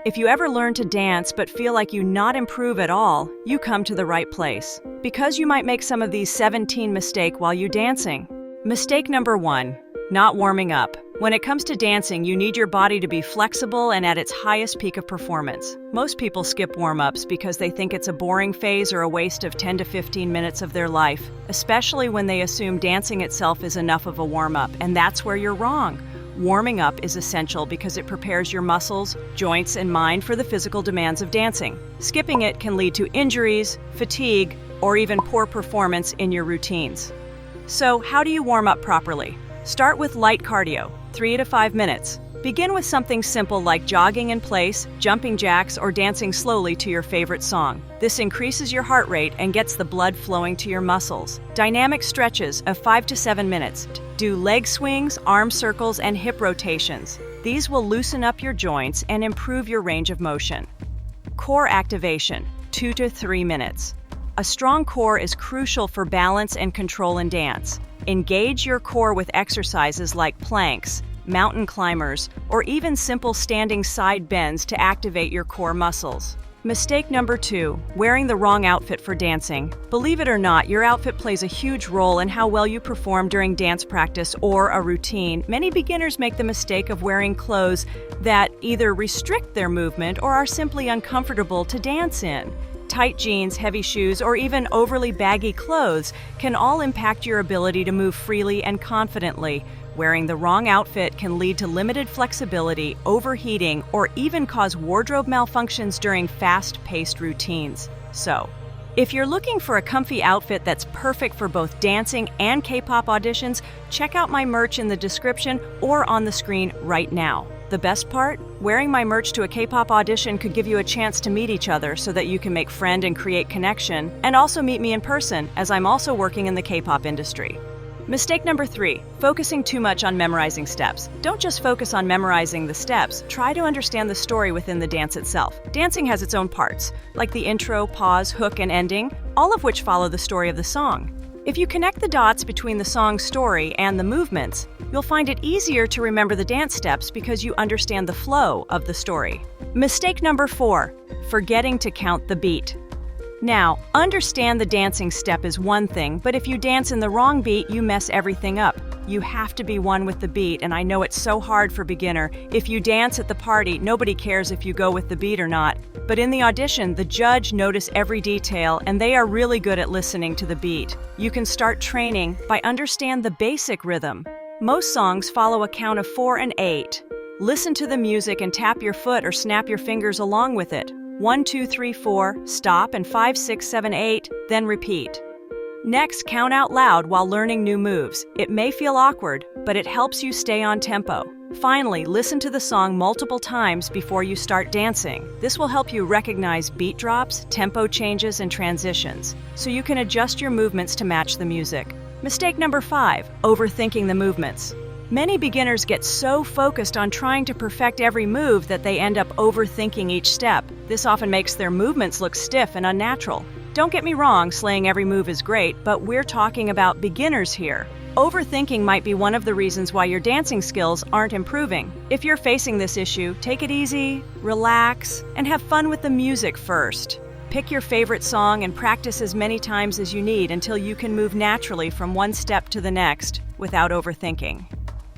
If you ever learn to dance but feel like you not improve at all, you come to the right place. Because you might make some of these 17 mistakes while you dancing. Mistake number 1, not warming up. When it comes to dancing, you need your body to be flexible and at its highest peak of performance. Most people skip warm-ups because they think it's a boring phase or a waste of 10 to 15 minutes of their life, especially when they assume dancing itself is enough of a warm-up, and that's where you're wrong. Warming up is essential because it prepares your muscles, joints, and mind for the physical demands of dancing. Skipping it can lead to injuries, fatigue, or even poor performance in your routines. So, how do you warm up properly? Start with light cardio, 3 to 5 minutes. Begin with something simple like jogging in place, jumping jacks, or dancing slowly to your favorite song. This increases your heart rate and gets the blood flowing to your muscles. Dynamic stretches of 5 to 7 minutes. Do leg swings, arm circles, and hip rotations. These will loosen up your joints and improve your range of motion. Core activation, 2 to 3 minutes. A strong core is crucial for balance and control in dance. Engage your core with exercises like planks, mountain climbers, or even simple standing side bends to activate your core muscles. Mistake number 2, wearing the wrong outfit for dancing. Believe it or not, your outfit plays a huge role in how well you perform during dance practice or a routine. Many beginners make the mistake of wearing clothes that either restrict their movement or are simply uncomfortable to dance in. Tight jeans, heavy shoes, or even overly baggy clothes can all impact your ability to move freely and confidently. Wearing the wrong outfit can lead to limited flexibility, overheating, or even cause wardrobe malfunctions during fast-paced routines. So, if you're looking for a comfy outfit that's perfect for both dancing and K-pop auditions, check out my merch in the description or on the screen right now. The best part? Wearing my merch to a K-pop audition could give you a chance to meet each other so that you can make friend and create connection, and also meet me in person, as I'm also working in the K-pop industry. Mistake number 3, focusing too much on memorizing steps. Don't just focus on memorizing the steps, try to understand the story within the dance itself. Dancing has its own parts, like the intro, pause, hook, and ending, all of which follow the story of the song. If you connect the dots between the song's story and the movements, you'll find it easier to remember the dance steps because you understand the flow of the story. Mistake number 4, forgetting to count the beat. Now, understand the dancing step is one thing, but if you dance in the wrong beat, you mess everything up. You have to be one with the beat, and I know it's so hard for beginner. If you dance at the party, nobody cares if you go with the beat or not. But in the audition, the judge notice every detail, and they are really good at listening to the beat. You can start training by understand the basic rhythm. Most songs follow a count of 4 and 8. Listen to the music and tap your foot or snap your fingers along with it. 1, 2, 3, 4, stop, and 5, 6, 7, 8, then repeat. Next, count out loud while learning new moves. It may feel awkward, but it helps you stay on tempo. Finally, listen to the song multiple times before you start dancing. This will help you recognize beat drops, tempo changes, and transitions, so you can adjust your movements to match the music. Mistake number 5, overthinking the movements. Many beginners get so focused on trying to perfect every move that they end up overthinking each step. This often makes their movements look stiff and unnatural. Don't get me wrong, slaying every move is great, but we're talking about beginners here. Overthinking might be one of the reasons why your dancing skills aren't improving. If you're facing this issue, take it easy, relax, and have fun with the music first. Pick your favorite song and practice as many times as you need until you can move naturally from one step to the next without overthinking.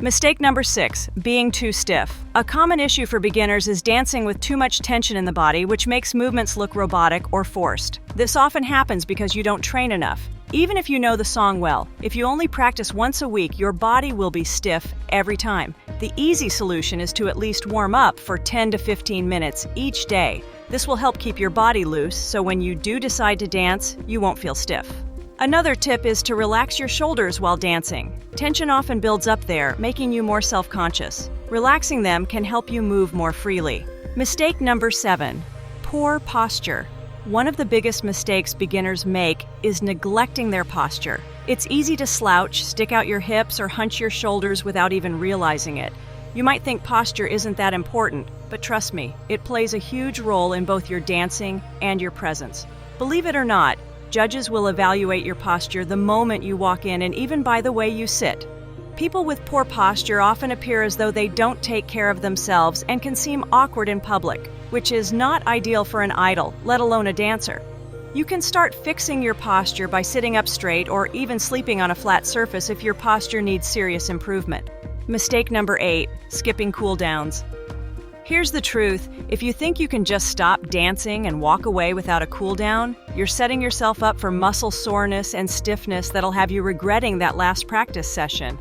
Mistake number 6, being too stiff. A common issue for beginners is dancing with too much tension in the body, which makes movements look robotic or forced. This often happens because you don't train enough. Even if you know the song well, if you only practice once a week, your body will be stiff every time. The easy solution is to at least warm up for 10 to 15 minutes each day. This will help keep your body loose, so when you do decide to dance, you won't feel stiff. Another tip is to relax your shoulders while dancing. Tension often builds up there, making you more self-conscious. Relaxing them can help you move more freely. Mistake number 7, poor posture. One of the biggest mistakes beginners make is neglecting their posture. It's easy to slouch, stick out your hips, or hunch your shoulders without even realizing it. You might think posture isn't that important, but trust me, it plays a huge role in both your dancing and your presence. Believe it or not, judges will evaluate your posture the moment you walk in and even by the way you sit. People with poor posture often appear as though they don't take care of themselves and can seem awkward in public, which is not ideal for an idol, let alone a dancer. You can start fixing your posture by sitting up straight or even sleeping on a flat surface if your posture needs serious improvement. Mistake number 8, skipping cool downs. Here's the truth, if you think you can just stop dancing and walk away without a cool down, you're setting yourself up for muscle soreness and stiffness that'll have you regretting that last practice session.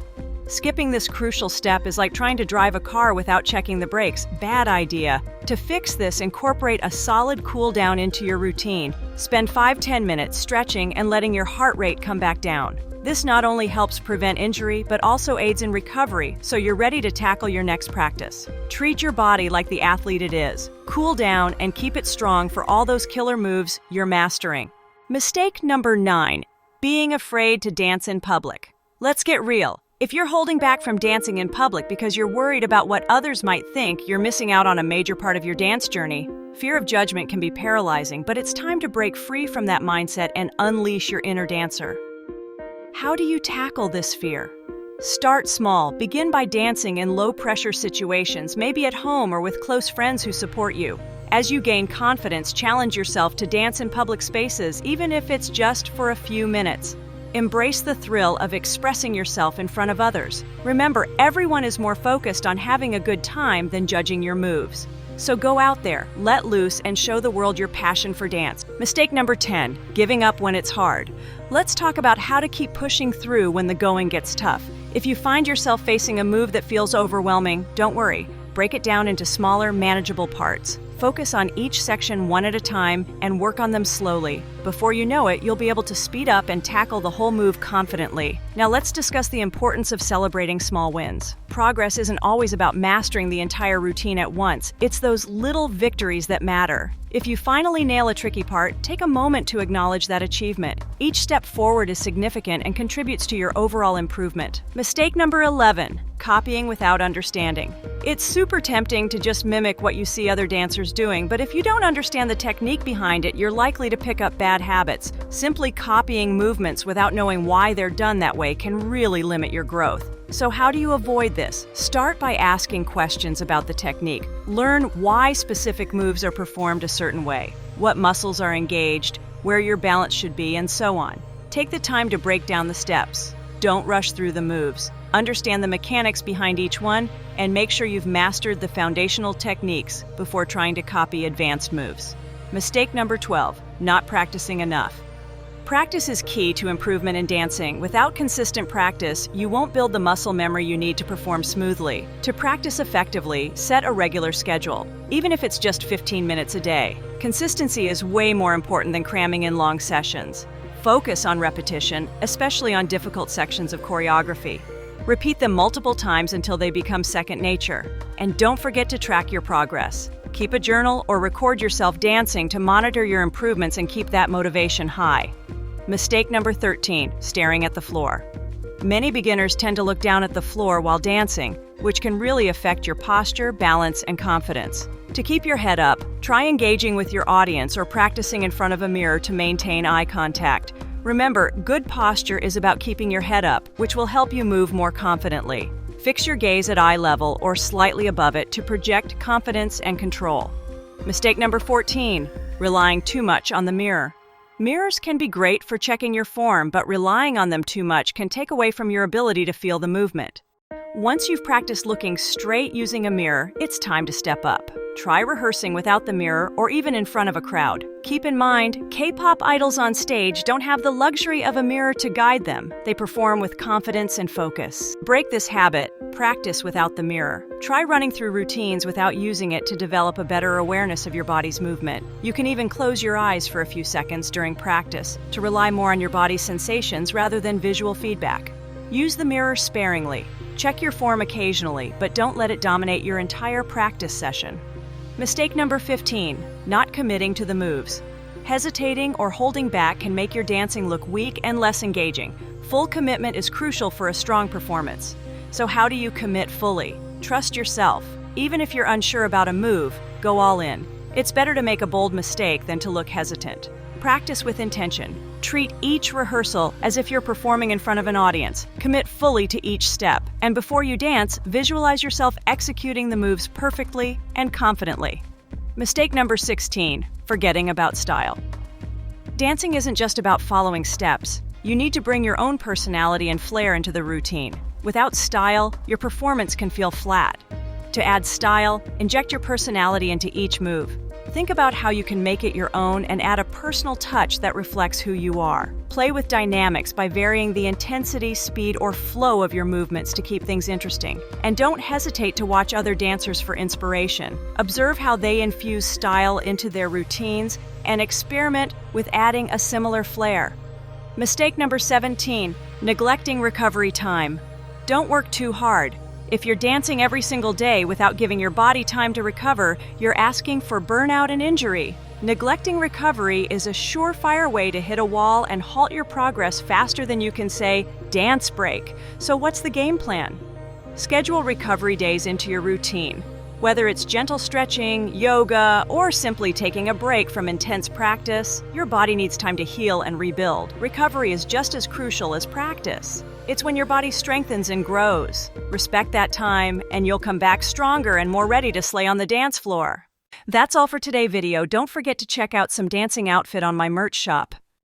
Skipping this crucial step is like trying to drive a car without checking the brakes. Bad idea. To fix this, incorporate a solid cool down into your routine. Spend 5-10 minutes stretching and letting your heart rate come back down. This not only helps prevent injury, but also aids in recovery, so you're ready to tackle your next practice. Treat your body like the athlete it is. Cool down and keep it strong for all those killer moves you're mastering. Mistake number 9, being afraid to dance in public. Let's get real. If you're holding back from dancing in public because you're worried about what others might think, you're missing out on a major part of your dance journey. Fear of judgment can be paralyzing, but it's time to break free from that mindset and unleash your inner dancer. How do you tackle this fear? Start small. Begin by dancing in low-pressure situations, maybe at home or with close friends who support you. As you gain confidence, challenge yourself to dance in public spaces, even if it's just for a few minutes. Embrace the thrill of expressing yourself in front of others. Remember, everyone is more focused on having a good time than judging your moves. So go out there, let loose, and show the world your passion for dance. Mistake number 10, giving up when it's hard. Let's talk about how to keep pushing through when the going gets tough. If you find yourself facing a move that feels overwhelming, don't worry. Break it down into smaller, manageable parts. Focus on each section one at a time and work on them slowly. Before you know it, you'll be able to speed up and tackle the whole move confidently. Now let's discuss the importance of celebrating small wins. Progress isn't always about mastering the entire routine at once. It's those little victories that matter. If you finally nail a tricky part, take a moment to acknowledge that achievement. Each step forward is significant and contributes to your overall improvement. Mistake number 11, copying without understanding. It's super tempting to just mimic what you see other dancers doing, but if you don't understand the technique behind it, you're likely to pick up bad habits. Simply copying movements without knowing why they're done that way can really limit your growth. So how do you avoid this? Start by asking questions about the technique. Learn why specific moves are performed a certain way, what muscles are engaged, where your balance should be, and so on. Take the time to break down the steps. Don't rush through the moves. Understand the mechanics behind each one, and make sure you've mastered the foundational techniques before trying to copy advanced moves. Mistake number 12, not practicing enough. Practice is key to improvement in dancing. Without consistent practice, you won't build the muscle memory you need to perform smoothly. To practice effectively, set a regular schedule, even if it's just 15 minutes a day. Consistency is way more important than cramming in long sessions. Focus on repetition, especially on difficult sections of choreography. Repeat them multiple times until they become second nature. And don't forget to track your progress. Keep a journal or record yourself dancing to monitor your improvements and keep that motivation high. Mistake number 13, staring at the floor. Many beginners tend to look down at the floor while dancing, which can really affect your posture, balance, and confidence. To keep your head up, try engaging with your audience or practicing in front of a mirror to maintain eye contact. Remember, good posture is about keeping your head up, which will help you move more confidently. Fix your gaze at eye level or slightly above it to project confidence and control. Mistake number 14, relying too much on the mirror. Mirrors can be great for checking your form, but relying on them too much can take away from your ability to feel the movement. Once you've practiced looking straight using a mirror, it's time to step up. Try rehearsing without the mirror or even in front of a crowd. Keep in mind, K-pop idols on stage don't have the luxury of a mirror to guide them. They perform with confidence and focus. Break this habit. Practice without the mirror. Try running through routines without using it to develop a better awareness of your body's movement. You can even close your eyes for a few seconds during practice to rely more on your body's sensations rather than visual feedback. Use the mirror sparingly. Check your form occasionally, but don't let it dominate your entire practice session. Mistake number 15, not committing to the moves. Hesitating or holding back can make your dancing look weak and less engaging. Full commitment is crucial for a strong performance. So how do you commit fully? Trust yourself. Even if you're unsure about a move, go all in. It's better to make a bold mistake than to look hesitant. Practice with intention. Treat each rehearsal as if you're performing in front of an audience. Commit fully to each step. And before you dance, visualize yourself executing the moves perfectly and confidently. Mistake number 16, forgetting about style. Dancing isn't just about following steps. You need to bring your own personality and flair into the routine. Without style, your performance can feel flat. To add style, inject your personality into each move. Think about how you can make it your own and add a personal touch that reflects who you are. Play with dynamics by varying the intensity, speed, or flow of your movements to keep things interesting. And don't hesitate to watch other dancers for inspiration. Observe how they infuse style into their routines and experiment with adding a similar flair. Mistake number 17, neglecting recovery time. Don't work too hard. If you're dancing every single day without giving your body time to recover, you're asking for burnout and injury. Neglecting recovery is a surefire way to hit a wall and halt your progress faster than you can say, dance break. So what's the game plan? Schedule recovery days into your routine. Whether it's gentle stretching, yoga, or simply taking a break from intense practice, your body needs time to heal and rebuild. Recovery is just as crucial as practice. It's when your body strengthens and grows. Respect that time, and you'll come back stronger and more ready to slay on the dance floor. That's all for today's video. Don't forget to check out some dancing outfit on my merch shop.